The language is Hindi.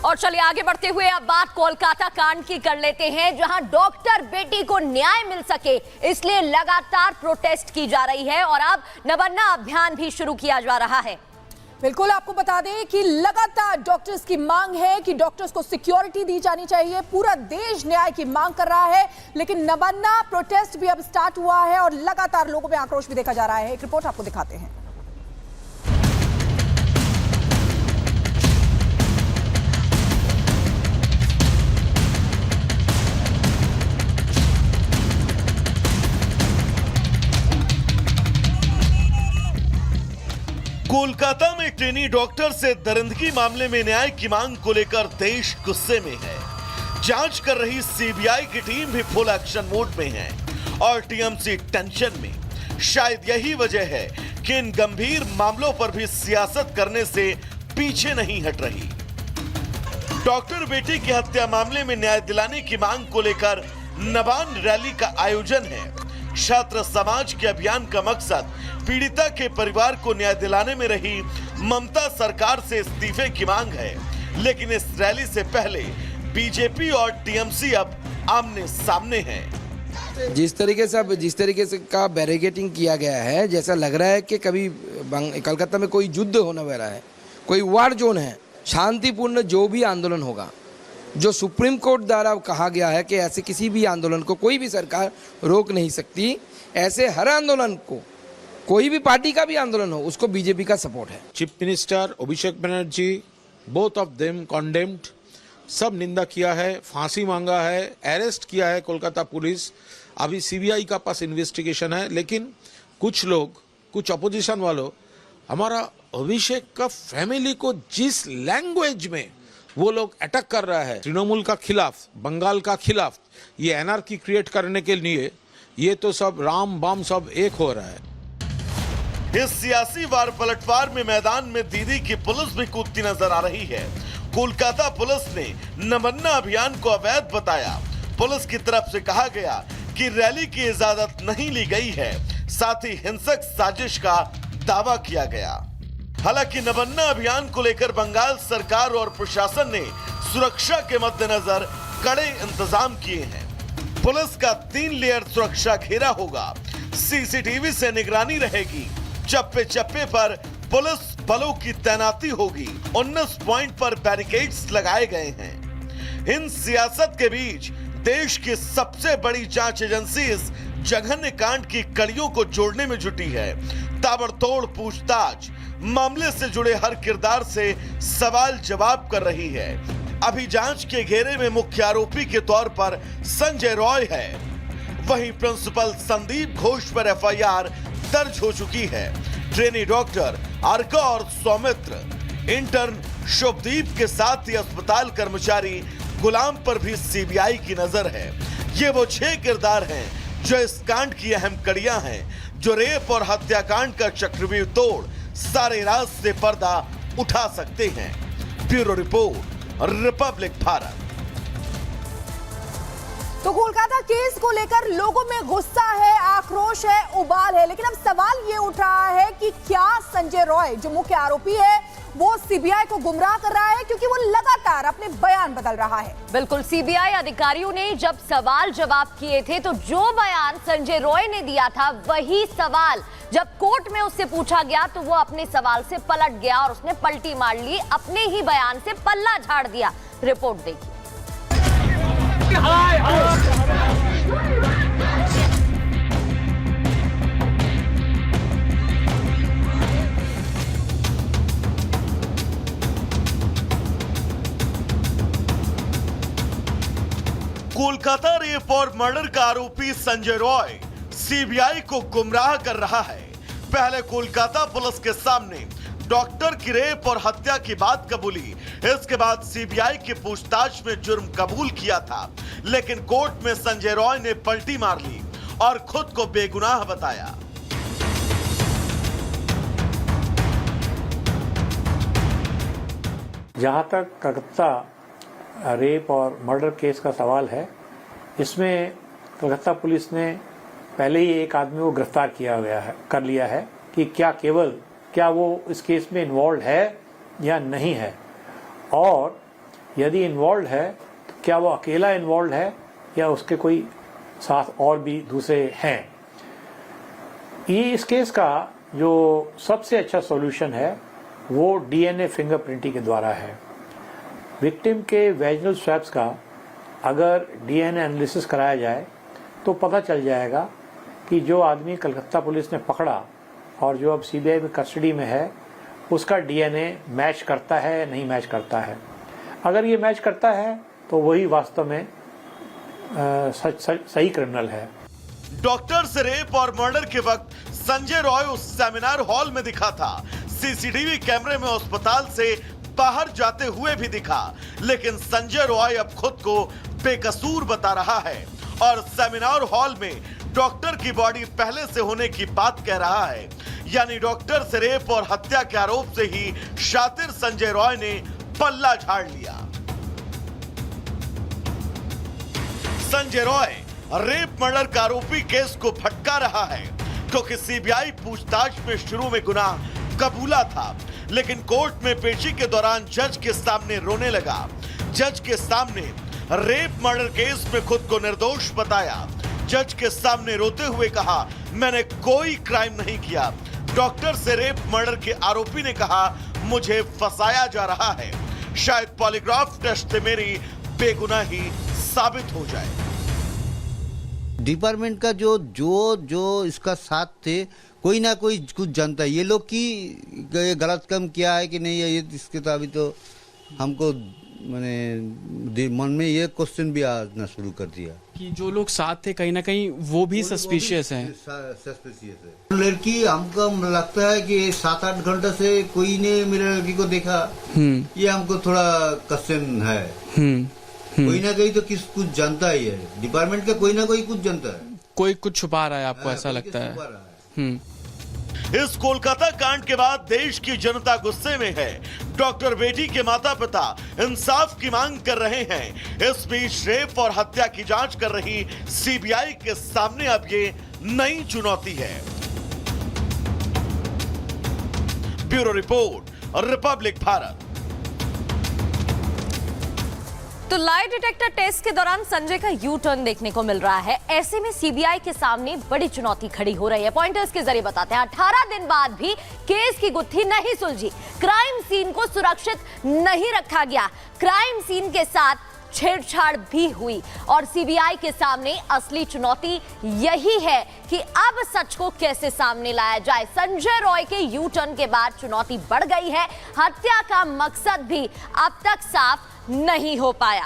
और चलिए आगे बढ़ते हुए अब बात कोलकाता कांड की कर लेते हैं, जहां डॉक्टर बेटी को न्याय मिल सके इसलिए लगातार प्रोटेस्ट की जा रही है और अब नबन्ना अभियान भी शुरू किया जा रहा है। बिल्कुल, आपको बता दें कि लगातार डॉक्टर्स की मांग है कि डॉक्टर्स को सिक्योरिटी दी जानी चाहिए। पूरा देश न्याय की मांग कर रहा है, लेकिन नबन्ना प्रोटेस्ट भी अब स्टार्ट हुआ है और लगातार लोगों में आक्रोश भी देखा जा रहा है। एक रिपोर्ट आपको दिखाते हैं। कोलकाता में ट्रेनी डॉक्टर से दरिंदगी मामले में न्याय की मांग को लेकर देश गुस्से में है। जांच कर रही सीबीआई की टीम भी फुल एक्शन मोड में है और टीएमसी टेंशन में। शायद यही वजह है कि इन गंभीर मामलों पर भी सियासत करने से पीछे नहीं हट रही। डॉक्टर बेटी की हत्या मामले में न्याय दिलाने की मांग को लेकर नबान रैली का आयोजन है। छात्र समाज के अभियान का मकसद पीड़िता के परिवार को न्याय दिलाने में रही ममता सरकार से इस्तीफे की मांग है, लेकिन इस रैली से पहले बीजेपी और टीएमसी अब आमने सामने हैं। जिस तरीके से का बैरिकेडिंग किया गया है, जैसा लग रहा है कि कभी कलकत्ता में कोई युद्ध होने वाला है, कोई वार जोन है। शांतिपूर्ण जो भी आंदोलन होगा, जो सुप्रीम कोर्ट द्वारा कहा गया है कि ऐसे किसी भी आंदोलन को कोई भी सरकार रोक नहीं सकती, ऐसे हर आंदोलन को, कोई भी पार्टी का भी आंदोलन हो, उसको बीजेपी का सपोर्ट है। Chief minister Abhishek Banerjee, both of them condemned, सब निंदा किया है, फांसी मांगा है, अरेस्ट किया है कोलकाता पुलिस। अभी सीबीआई का पास इन्वेस्टिगेशन है, लेकिन कुछ लोग, कुछ अपोजिशन वालों हमारा अभिषेक का फैमिली को जिस लैंग्वेज में वो लोग अटैक कर रहा है, तृणमूल का खिलाफ, बंगाल का खिलाफ, ये एनआरकी क्रिएट करने के लिए ये तो सब राम बाम सब एक हो रहा है। इस सियासी वार पलटवार में मैदान में दीदी की पुलिस भी कूदती नजर आ रही है। कोलकाता पुलिस ने नबन्ना अभियान को अवैध बताया। पुलिस की तरफ से कहा गया कि रैली की इजाजत नहीं ली गई है, साथ ही हिंसक साजिश का दावा किया गया। हालांकि नबन्ना अभियान को लेकर बंगाल सरकार और प्रशासन ने सुरक्षा के मद्देनजर कड़े इंतजाम किए हैं। पुलिस का 3 लेयर सुरक्षा घेरा होगा, सीसीटीवी से निगरानी रहेगी, चप्पे चप्पे पर पुलिस बलों की तैनाती होगी। 19 पॉइंट पर बैरिकेड्स लगाए गए हैं। इन सियासत के बीच देश की सबसे बड़ी जांच एजेंसी इस जघन्य कांड की कड़ियों को जोड़ने में जुटी है। ताबड़तोड़ पूछताछ, मामले से जुड़े हर किरदार से सवाल जवाब कर रही है। अभी जांच के घेरे में मुख्य आरोपी के तौर पर संजय रॉय है। वहीं प्रिंसिपल संदीप घोष पर एफआईआर दर्ज हो चुकी है। ट्रेनी डॉक्टर अर्का और सौमित्र, इंटर्न शुभदीप के साथ ही अस्पताल कर्मचारी गुलाम पर भी सीबीआई की नजर है। ये वो 6 किरदार हैं जो इस कांड की अहम कड़ियां हैं, जो रेप और हत्याकांड का चक्रव्यूह तोड़ सारे राज से पर्दा उठा सकते हैं। Bureau report, Republic Bharat. तो कोलकाता केस को लेकर लोगों में गुस्सा है, आक्रोश है, उबाल है, लेकिन अब सवाल ये उठ रहा है कि क्या संजय रॉय जो मुख्य आरोपी है वो सीबीआई को गुमराह कर रहा है, क्योंकि वो लगातार अपने बयान बदल रहा है। बिल्कुल, सीबीआई अधिकारियों ने जब सवाल जवाब किए थे तो जो बयान संजय रॉय ने दिया था वही सवाल जब कोर्ट में उससे पूछा गया तो वो अपने सवाल से पलट गया और उसने पलटी मार ली, अपने ही बयान से पल्ला झाड़ दिया। रिपोर्ट देखिए। कोलकाता रेप और मर्डर का आरोपी संजय रॉय सीबीआई को गुमराह कर रहा है। पहले कोलकाता पुलिस के सामने डॉक्टर की रेप और हत्या की बात कबूली, इसके बाद सीबीआई की पूछताछ में जुर्म कबूल किया था, लेकिन कोर्ट में संजय रॉय ने पलटी मार ली और खुद को बेगुनाह बताया। जहां तक कलकत्ता रेप और मर्डर केस का सवाल है, इसमें कलकत्ता पुलिस ने पहले ही एक आदमी को गिरफ्तार कर लिया है कि क्या वो इस केस में इन्वॉल्व है या नहीं है। और यदि इन्वॉल्व है तो क्या वो अकेला इन्वॉल्व है या उसके कोई साथ और भी दूसरे हैं। ये इस केस का जो सबसे अच्छा सॉल्यूशन है वो डीएनए फिंगरप्रिंटिंग के द्वारा है। विक्टिम के वेजिनल स्वैब्स का अगर डीएनए एनालिसिस कराया जाए तो पता चल जाएगा कि जो आदमी कलकत्ता पुलिस ने पकड़ा और जो अब सीबीआई में कस्टडी में है उसका डीएनए मैच करता है या नहीं मैच करता है। अगर ये मैच करता है तो वही वास्तव में सही क्रिमिनल है। डॉक्टर से रेप और मर्डर के वक्त संजय रॉय उस सेमिनार हॉल में दिखा था। सीसीटीवी कैमरे में अस्पताल से बाहर जाते हुए भी दिखा, लेकिन संजय रॉय अब खुद को बेकसूर बता रहा है और सेमिनार हॉल में डॉक्टर की बॉडी पहले से होने की बात कह रहा है। यानी डॉक्टर से रेप और हत्या के आरोप से ही शातिर संजय रॉय ने पल्ला झाड़ लिया। संजय रॉय रेप मर्डर का आरोपी केस को भटका रहा है क्योंकि सीबीआई पूछताछ में शुरू में गुनाह कबूला था, लेकिन कोर्ट में पेशी के दौरान जज के सामने रोने लगा। जज के सामने रेप मर्डर केस में खुद को निर्दोष बताया। जज के सामने रोते हुए कहा, मैंने कोई क्राइम नहीं किया। डॉक्टर से रेप मर्डर के आरोपी ने कहा, मुझे फंसाया जा रहा है। शायद पॉलीग्राफ टेस्ट से मेरी बेगुनाही साबित हो जाए। डिपार्टमेंट का जो इसका साथ थे, कोई ना कोई कुछ जानता है। ये लोग की ये गलत काम किया है कि नहीं है, ये इसके तो अभी तो हमको मैंने मन में ये क्वेश्चन भी आना शुरू कर दिया कि जो लोग साथ थे कहीं ना कहीं वो भी सस्पिशियस हैं। सस्पिशियस है। लड़की हमको लगता है कि 7-8 घंटा से कोई ने मेरे लड़की को देखा, ये हमको थोड़ा क्वेश्चन है। कोई ना कोई तो कुछ जानता ही है, डिपार्टमेंट का कोई ना कोई कुछ जानता है। कोई कुछ छुपा रहा है, आपको ऐसा लगता है? इस कोलकाता कांड के बाद देश की जनता गुस्से में है। डॉक्टर बेटी के माता पिता इंसाफ की मांग कर रहे हैं। इस बीच रेप और हत्या की जांच कर रही सीबीआई के सामने अब ये नई चुनौती है। Bureau report, Republic Bharat. तो लाई डिटेक्टर टेस्ट के दौरान संजय का यू टर्न देखने को मिल रहा है। ऐसे में सीबीआई के सामने बड़ी चुनौती खड़ी हो रही है। पॉइंटर्स के जरिए बताते हैं, 18 दिन बाद भी केस की गुत्थी नहीं सुलझी। क्राइम सीन को सुरक्षित नहीं रखा गया, क्राइम सीन के साथ छेड़छाड़ भी हुई और सीबीआई के सामने असली चुनौती यही है कि अब सच को कैसे सामने लाया जाए। संजय रॉय के यू टर्न के बाद चुनौती बढ़ गई है। हत्या का मकसद भी अब तक साफ नहीं हो पाया।